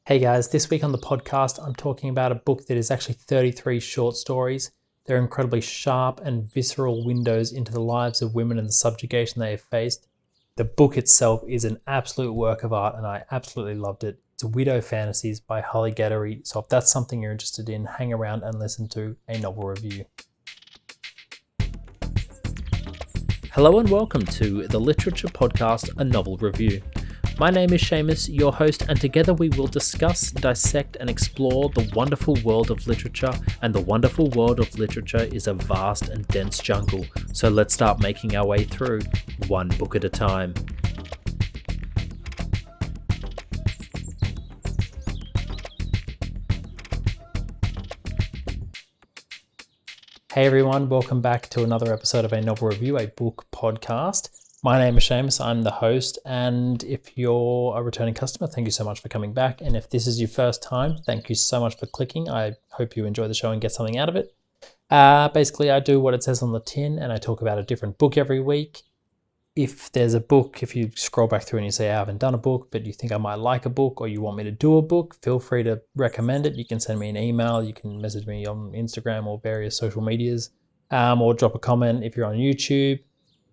Hey guys, this week on the podcast, I'm talking about a book that is actually 33 short stories. They're incredibly sharp and visceral windows into the lives of women and the subjugation they have faced. The book itself is an absolute work of art and I absolutely loved it. It's Widow Fantasies by Hollay Ghadery. So if that's something you're interested in, hang around and listen to a novel review. Hello and welcome to the Literature Podcast, a novel review. My name is Seamus, your host, and together we will discuss, dissect, and explore the wonderful world of literature. And the wonderful world of literature is a vast and dense jungle. So let's start making our way through, one book at a time. Hey everyone, welcome back to another episode of a novel review, a book podcast. My name is Seamus, I'm the host, and if you're a returning customer, thank you so much for coming back. And if this is your first time, thank you so much for clicking. I hope you enjoy the show and get something out of it. Basically, I do what it says on the tin, and I talk about a different book every week. If there's a book, if you scroll back through and you say, I haven't done a book, but you think I might like a book, or you want me to do a book, feel free to recommend it. You can send me an email, you can message me on Instagram or various social medias, or drop a comment if you're on YouTube.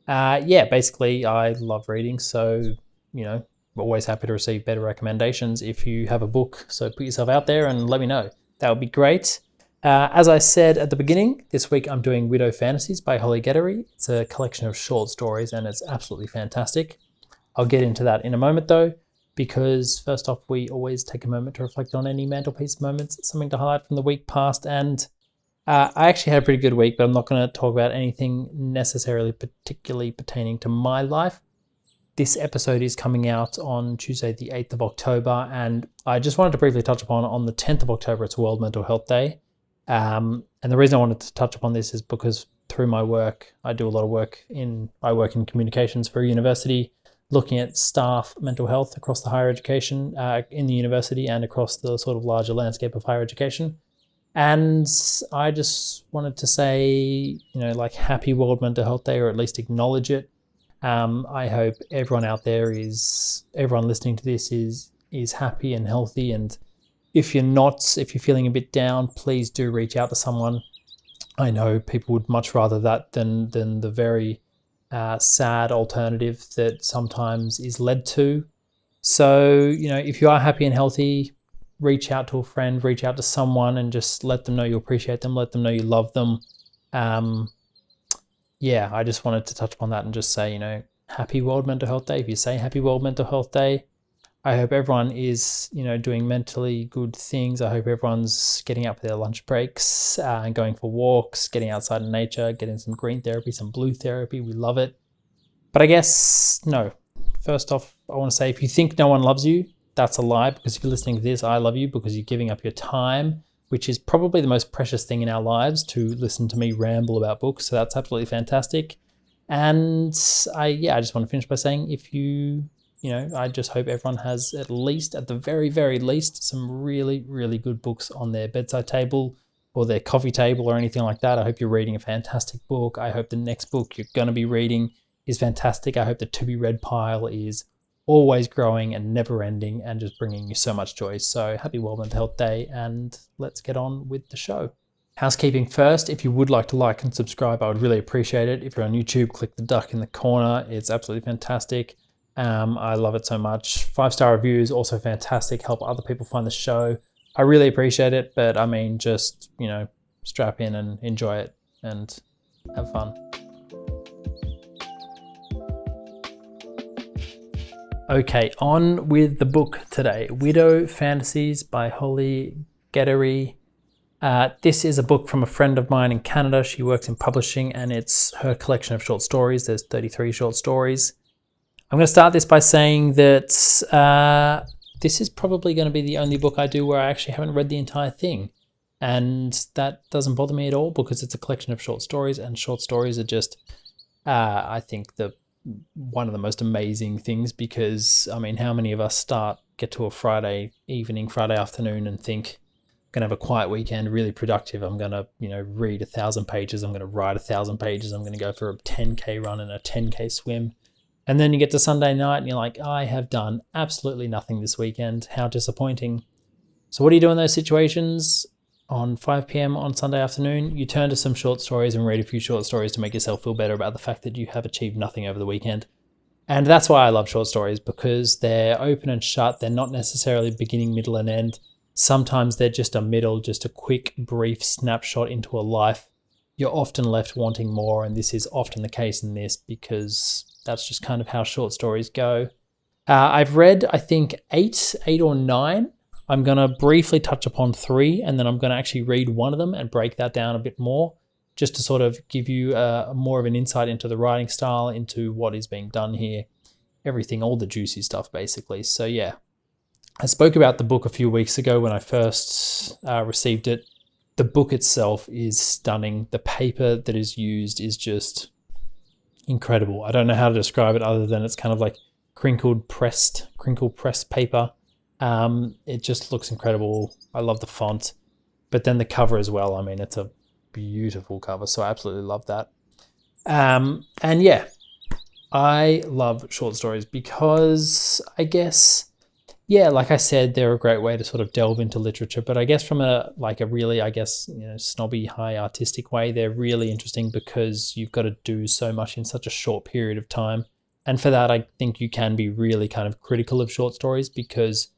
Basically I love reading, so I'm always happy to receive better recommendations if you have a book. So put yourself out there and let me know. That would be great. As I said at the beginning, this week I'm doing Widow Fantasies by Hollay Ghadery. It's a collection of short stories and it's absolutely fantastic. I'll get into that in a moment though, because first off, we always take a moment to reflect on any mantelpiece moments, something to highlight from the week past. And I actually had a pretty good week, but I'm not going to talk about anything necessarily particularly pertaining to my life. This episode is coming out on Tuesday, the 8th of October, and I just wanted to briefly touch upon on the 10th of October, it's World Mental Health Day. And the reason I wanted to touch upon this is because through my work, I do a lot of work I work in communications for a university, looking at staff mental health across the higher education in the university and across the sort of larger landscape of higher education. And I just wanted to say, happy World Mental Health Day, or at least acknowledge it. I hope everyone out there everyone listening to this is happy and healthy. And if you're not, if you're feeling a bit down, please do reach out to someone. I know people would much rather that than the very sad alternative that sometimes is led to. So, if you are happy and healthy, reach out to a friend, reach out to someone and just let them know you appreciate them, let them know you love them. I just wanted to touch upon that and just say, happy World Mental Health Day. If you say happy World Mental Health Day, I hope everyone is, doing mentally good things. I hope everyone's getting out for their lunch breaks and going for walks, getting outside in nature, getting some green therapy, some blue therapy. We love it. But I guess, no. First off, I want to say if you think no one loves you, that's a lie, because if you're listening to this, I love you because you're giving up your time, which is probably the most precious thing in our lives, to listen to me ramble about books. So that's absolutely fantastic. And I just want to finish by saying I just hope everyone has at the very, very least, some really, really good books on their bedside table or their coffee table or anything like that. I hope you're reading a fantastic book. I hope the next book you're going to be reading is fantastic. I hope the to-be-read pile is always growing and never ending and just bringing you so much joy. So happy World Mental Health Day, and let's get on with the show. Housekeeping first, if you would like to like and subscribe, I would really appreciate it. If you're on YouTube, click the duck in the corner. It's absolutely fantastic. I love it so much. 5-star reviews, also fantastic. Help other people find the show. I really appreciate it, but just, strap in and enjoy it and have fun. Okay, on with the book today. Widow Fantasies by Hollay Ghadery. This is a book from a friend of mine in Canada. She works in publishing and it's her collection of short stories. There's 33 short stories. I'm going to start this by saying that this is probably going to be the only book I do where I actually haven't read the entire thing. And that doesn't bother me at all because it's a collection of short stories, and short stories are just, I think, one of the most amazing things, because how many of us get to a Friday evening, Friday afternoon and think, I'm going to have a quiet weekend, really productive. I'm going to, read 1,000 pages. I'm going to write 1,000 pages. I'm going to go for a 10K run and a 10K swim. And then you get to Sunday night and you're like, I have done absolutely nothing this weekend. How disappointing. So what do you do in those situations? On 5 p.m. on Sunday afternoon, you turn to some short stories and read a few short stories to make yourself feel better about the fact that you have achieved nothing over the weekend. And that's why I love short stories, because they're open and shut. They're not necessarily beginning, middle, and end. Sometimes they're just a middle, just a quick, brief snapshot into a life. You're often left wanting more, and this is often the case in this because that's just kind of how short stories go. I've read, I think, eight or nine. I'm going to briefly touch upon 3, and then I'm going to actually read one of them and break that down a bit more, just to sort of give you more of an insight into the writing style, into what is being done here, everything, all the juicy stuff, basically. So yeah, I spoke about the book a few weeks ago when I first received it. The book itself is stunning. The paper that is used is just incredible. I don't know how to describe it other than it's kind of like crinkle pressed paper. It just looks incredible. I love the font, but then the cover as well. I mean, it's a beautiful cover, so I absolutely love that. And yeah, I love short stories because I guess, yeah, like I said, they're a great way to sort of delve into literature, but I guess from a really, I guess, snobby, high artistic way, they're really interesting because you've got to do so much in such a short period of time. And for that, I think you can be really kind of critical of short stories because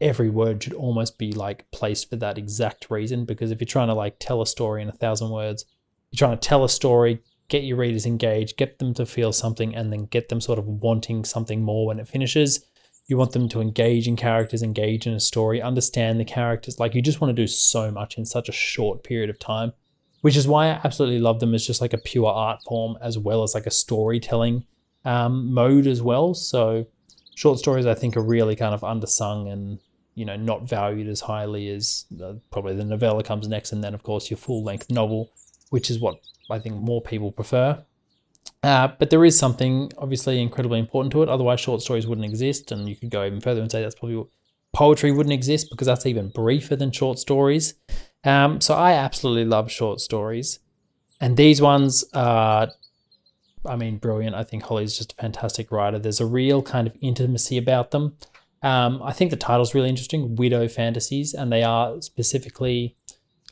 every word should almost be like placed for that exact reason. Because if you're trying to like tell a story in 1,000 words, you're trying to tell a story, get your readers engaged, get them to feel something, and then get them sort of wanting something more when it finishes. You want them to engage in characters, engage in a story, understand the characters. Like, you just want to do so much in such a short period of time, which is why I absolutely love them as just like a pure art form, as well as like a storytelling mode as well. So short stories, I think, are really kind of undersung and, not valued as highly as probably the novella comes next. And then, of course, your full-length novel, which is what I think more people prefer. But there is something obviously incredibly important to it. Otherwise, short stories wouldn't exist. And you could go even further and say that's probably what poetry wouldn't exist, because that's even briefer than short stories. So I absolutely love short stories. And these ones are, brilliant. I think Holly's just a fantastic writer. There's a real kind of intimacy about them. I think the title's really interesting, Widow Fantasies, and they are specifically,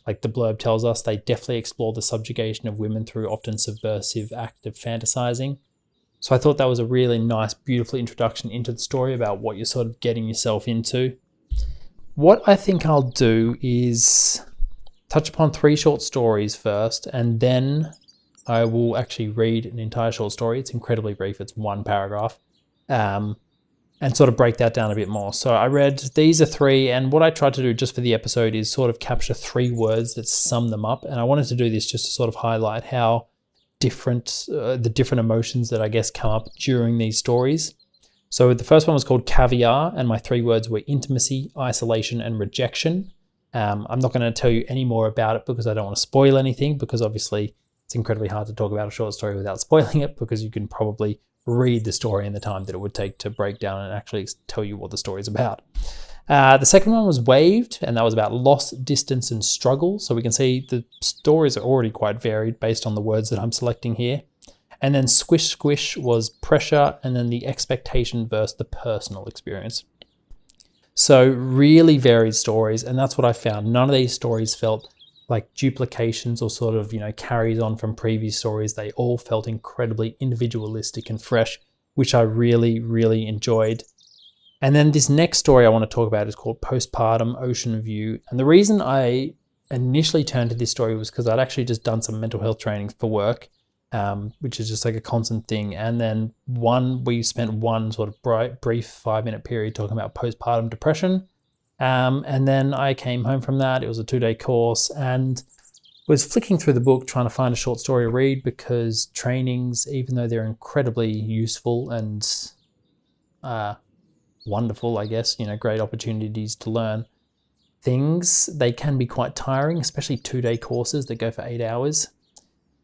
like the blurb tells us, they definitely explore the subjugation of women through often subversive act of fantasizing. So I thought that was a really nice, beautiful introduction into the story about what you're sort of getting yourself into. What I think I'll do is touch upon 3 short stories first, and then I will actually read an entire short story. It's incredibly brief. It's 1 paragraph. And sort of break that down a bit more. So I read, these are 3, and what I tried to do just for the episode is sort of capture 3 words that sum them up. And I wanted to do this just to sort of highlight how different, the different emotions that I guess come up during these stories. So the first one was called Caviar, and my 3 words were intimacy, isolation, and rejection. I'm not going to tell you any more about it because I don't want to spoil anything, because obviously it's incredibly hard to talk about a short story without spoiling it, because you can probably read the story in the time that it would take to break down and actually tell you what the story is about. The second one was Waved, and that was about loss, distance, and struggle. So we can see the stories are already quite varied based on the words that I'm selecting here. And then Squish Squish was pressure, and then the expectation versus the personal experience. So really varied stories, and that's what I found. None of these stories felt like duplications or sort of, carries on from previous stories. They all felt incredibly individualistic and fresh, which I really, really enjoyed. And then this next story I want to talk about is called Postpartum Ocean View. And the reason I initially turned to this story was because I'd actually just done some mental health training for work, which is just like a constant thing. And then we spent one sort of brief 5-minute period talking about postpartum depression. And then I came home from that. It was a 2-day course, and was flicking through the book trying to find a short story to read, because trainings, even though they're incredibly useful and wonderful, I guess, great opportunities to learn things, they can be quite tiring, especially 2-day courses that go for 8 hours.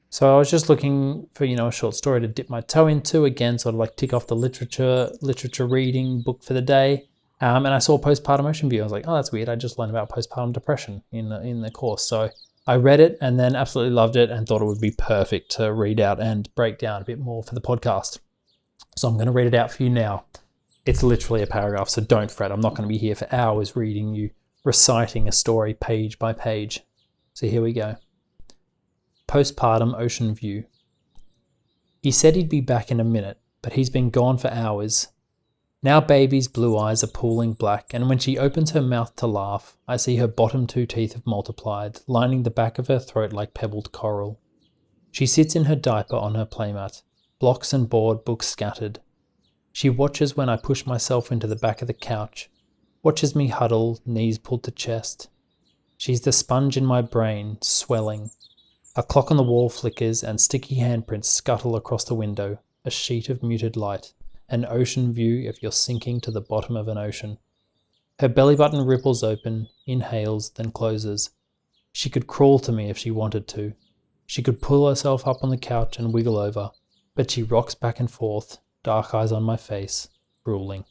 So I was just looking for, a short story to dip my toe into, again, sort of like tick off the literature reading book for the day. And I saw Postpartum Ocean View. I was like, oh, that's weird. I just learned about postpartum depression in the course. So I read it and then absolutely loved it and thought it would be perfect to read out and break down a bit more for the podcast. So I'm going to read it out for you now. It's literally a paragraph, so don't fret. I'm not going to be here for hours reading you reciting a story page by page. So here we go. Postpartum ocean view. He said he'd be back in a minute, but he's been gone for hours. Now baby's blue eyes are pooling black, and when she opens her mouth to laugh, I see her bottom 2 teeth have multiplied, lining the back of her throat like pebbled coral. She sits in her diaper on her playmat, blocks and board books scattered. She watches when I push myself into the back of the couch, watches me huddle, knees pulled to chest. She's the sponge in my brain, swelling. A clock on the wall flickers and sticky handprints scuttle across the window, a sheet of muted light, an ocean view if you're sinking to the bottom of an ocean. Her belly button ripples open, inhales, then closes. She could crawl to me if she wanted to. She could pull herself up on the couch and wiggle over, but she rocks back and forth, dark eyes on my face, drooling.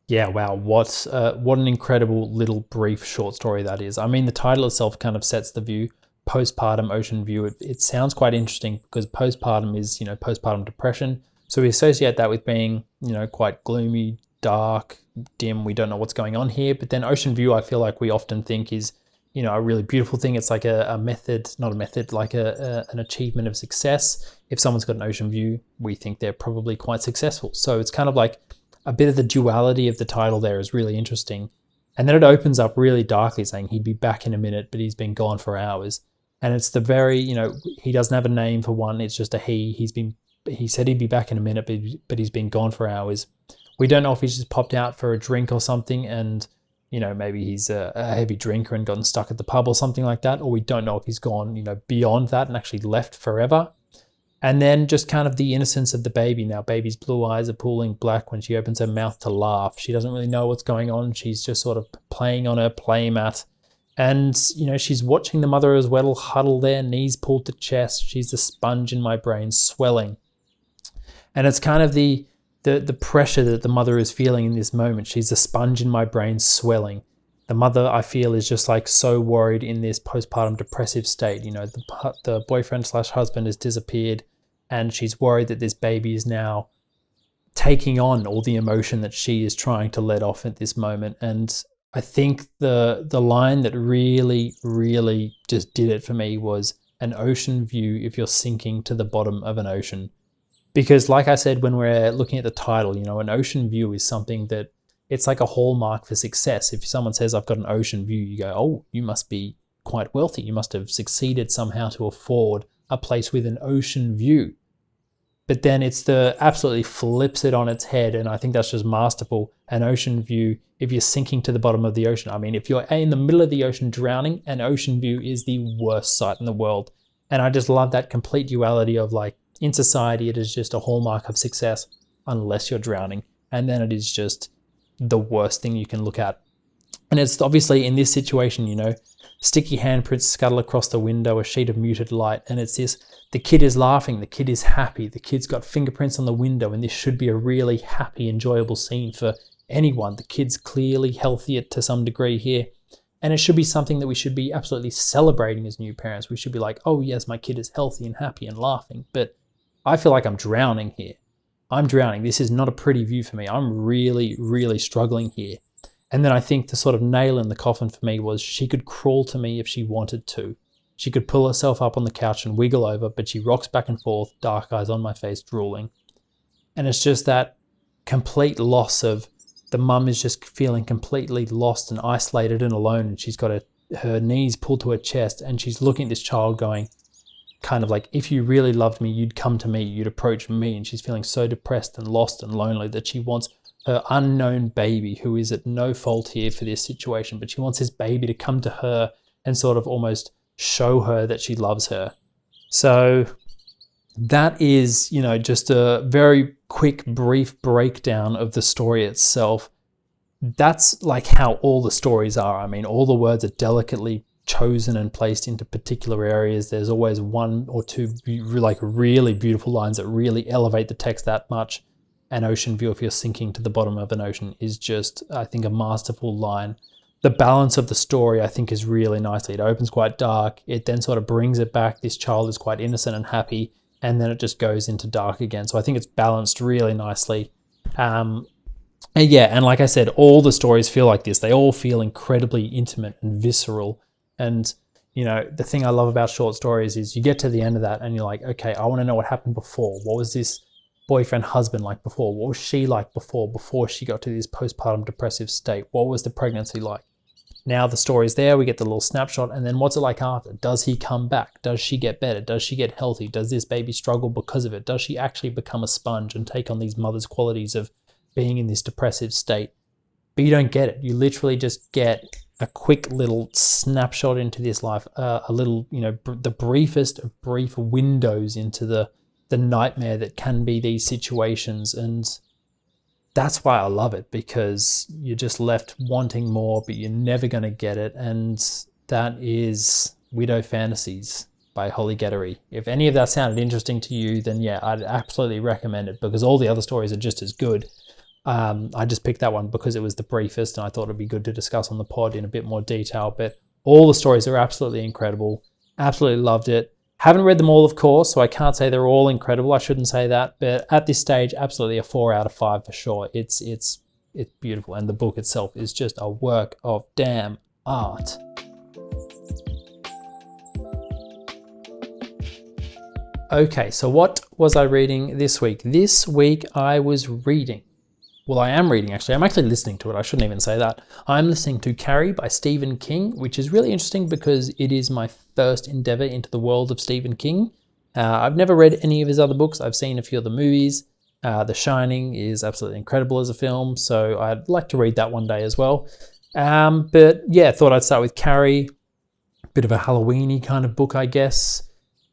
Yeah, wow, what an incredible little brief short story that is. I mean, the title itself kind of sets the view. Postpartum ocean view. It sounds quite interesting because postpartum is, postpartum depression. So we associate that with being, quite gloomy, dark, dim. We don't know what's going on here. But then ocean view, I feel like we often think is, a really beautiful thing. It's like a method, not a method, like an achievement of success. If someone's got an ocean view, we think they're probably quite successful. So it's kind of like a bit of the duality of the title there is really interesting. And then it opens up really darkly saying he'd be back in a minute, but he's been gone for hours. And it's the very, he doesn't have a name for one. It's just a he. He said he'd be back in a minute, but he's been gone for hours. We don't know if he's just popped out for a drink or something and, maybe he's a heavy drinker and gotten stuck at the pub or something like that. Or we don't know if he's gone, beyond that and actually left forever. And then just kind of the innocence of the baby. Now, baby's blue eyes are pooling black when she opens her mouth to laugh. She doesn't really know what's going on. She's just sort of playing on her playmat. And, she's watching the mother as well huddle there, knees pulled to chest. She's the sponge in my brain, swelling. And it's kind of the pressure that the mother is feeling in this moment. She's the sponge in my brain, swelling. The mother, I feel, is just like so worried in this postpartum depressive state. The boyfriend/husband has disappeared and she's worried that this baby is now taking on all the emotion that she is trying to let off at this moment. And I think the line that really, really just did it for me was an ocean view if you're sinking to the bottom of an ocean. Because like I said, when we're looking at the title, an ocean view is something that it's like a hallmark for success. If someone says, I've got an ocean view, you go, oh, you must be quite wealthy. You must have succeeded somehow to afford a place with an ocean view. But then it's absolutely flips it on its head. And I think that's just masterful. An ocean view, if you're sinking to the bottom of the ocean. I mean, if you're in the middle of the ocean drowning, an ocean view is the worst sight in the world. And I just love that complete duality of like, in society, it is just a hallmark of success unless you're drowning. And then it is just the worst thing you can look at. And it's obviously in this situation, sticky handprints scuttle across the window, a sheet of muted light. And it's this, the kid is laughing, the kid is happy, the kid's got fingerprints on the window, and this should be a really happy, enjoyable scene for anyone. The kid's clearly healthy to some degree here. And it should be something that we should be absolutely celebrating as new parents. We should be like, oh yes, my kid is healthy and happy and laughing. But I feel like I'm drowning here. I'm drowning. This is not a pretty view for me. I'm really, really struggling here. And then I think the sort of nail in the coffin for me was she could crawl to me if she wanted to. She could pull herself up on the couch and wiggle over, but she rocks back and forth, dark eyes on my face, drooling. And it's just that complete loss of the mum is just feeling completely lost and isolated and alone. And she's got her knees pulled to her chest and she's looking at this child going, kind of like, if you really loved me, you'd come to me, you'd approach me. And she's feeling so depressed and lost and lonely that she wants her unknown baby, who is at no fault here for this situation, but she wants this baby to come to her and sort of almost show her that she loves her. So that is, just a very quick, brief breakdown of the story itself. That's like how all the stories are. I mean, all the words are delicately chosen and placed into particular areas. There's always one or two like really beautiful lines that really elevate the text that much. An ocean view if you're sinking to the bottom of an ocean is just, I think, a masterful line. The balance of the story, I think, is really nicely. It opens quite dark. It then sort of brings it back. This child is quite innocent and happy, and then it just goes into dark again. So I think it's balanced really nicely. And yeah, and like I said, all the stories feel like this. They all feel incredibly intimate and visceral. And, the thing I love about short stories is you get to the end of that and you're like, okay, I want to know what happened before. What was this boyfriend, husband like before? What was she like before she got to this postpartum depressive state? What was the pregnancy like? Now the story's there, we get the little snapshot, and then what's it like after? Does he come back? Does she get better? Does she get healthy? Does this baby struggle because of it? Does she actually become a sponge and take on these mother's qualities of being in this depressive state? But you don't get it. You literally just get a quick little snapshot into this life, a little, the briefest of brief windows into the nightmare that can be these situations. And that's why I love it, because you're just left wanting more, but you're never going to get it. And that is Widow Fantasies by Hollay Ghadery. If any of that sounded interesting to you, then yeah, I'd absolutely recommend it, because all the other stories are just as good. I just picked that one because it was the briefest and I thought it'd be good to discuss on the pod in a bit more detail. But all the stories are absolutely incredible. Absolutely loved it. Haven't read them all, of course, so I can't say they're all incredible. I shouldn't say that. But at this stage, absolutely a 4 out of 5 for sure. It's beautiful. And the book itself is just a work of damn art. Okay, so what was I reading this week? This week I was reading. Well, I am reading, actually. I'm actually listening to it. I shouldn't even say that. I'm listening to Carrie by Stephen King, which is really interesting because it is my first endeavor into the world of Stephen King. I've never read any of his other books. I've seen a few of the movies. The Shining is absolutely incredible as a film, so I'd like to read that one day as well. But yeah, thought I'd start with Carrie. Bit of a Halloween-y kind of book, I guess.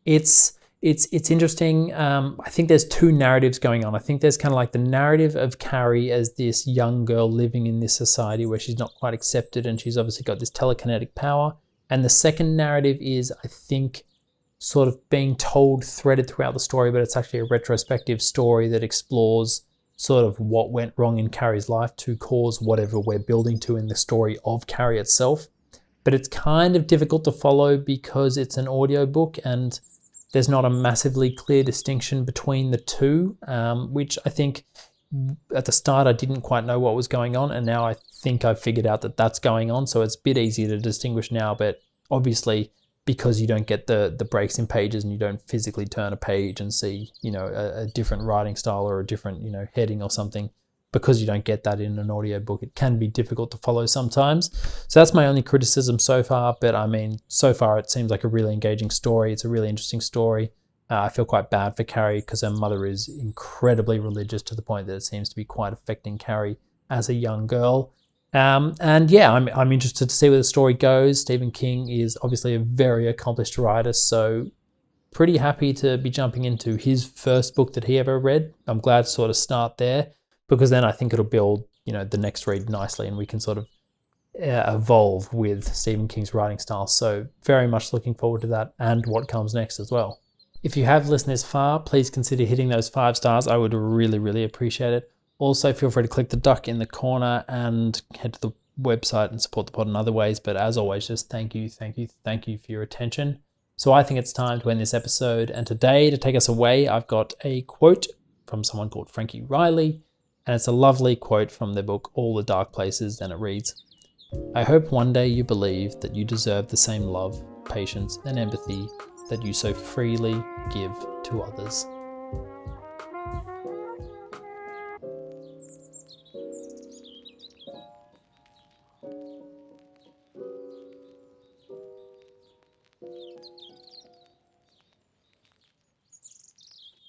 It's interesting. I think there's two narratives going on. I think there's kind of like the narrative of Carrie as this young girl living in this society where she's not quite accepted and she's obviously got this telekinetic power. And the second narrative is, I think, sort of being told, threaded throughout the story, but it's actually a retrospective story that explores sort of what went wrong in Carrie's life to cause whatever we're building to in the story of Carrie itself. But it's kind of difficult to follow because it's an audiobook and there's not a massively clear distinction between the two, which I think at the start I didn't quite know what was going on, and now I think I've figured out that that's going on, so it's a bit easier to distinguish now. But obviously, because you don't get the breaks in pages and you don't physically turn a page and see, a different writing style or a different, heading or something, because you don't get that in an audiobook, it can be difficult to follow sometimes. So that's my only criticism so far. But I mean, so far it seems like a really engaging story. It's a really interesting story. I feel quite bad for Carrie because her mother is incredibly religious to the point that it seems to be quite affecting Carrie as a young girl. And yeah, I'm interested to see where the story goes. Stephen King is obviously a very accomplished writer, so pretty happy to be jumping into his first book that he ever read. I'm glad to sort of start there, because then I think it'll build, the next read nicely and we can sort of evolve with Stephen King's writing style. So very much looking forward to that and what comes next as well. If you have listened this far, please consider hitting those 5 stars. I would really, really appreciate it. Also, feel free to click the duck in the corner and head to the website and support the pod in other ways. But as always, just thank you for your attention. So I think it's time to end this episode. And today, to take us away, I've got a quote from someone called Frankie Riley. And it's a lovely quote from their book, All the Dark Places, and it reads, "I hope one day you believe that you deserve the same love, patience, and empathy that you so freely give to others."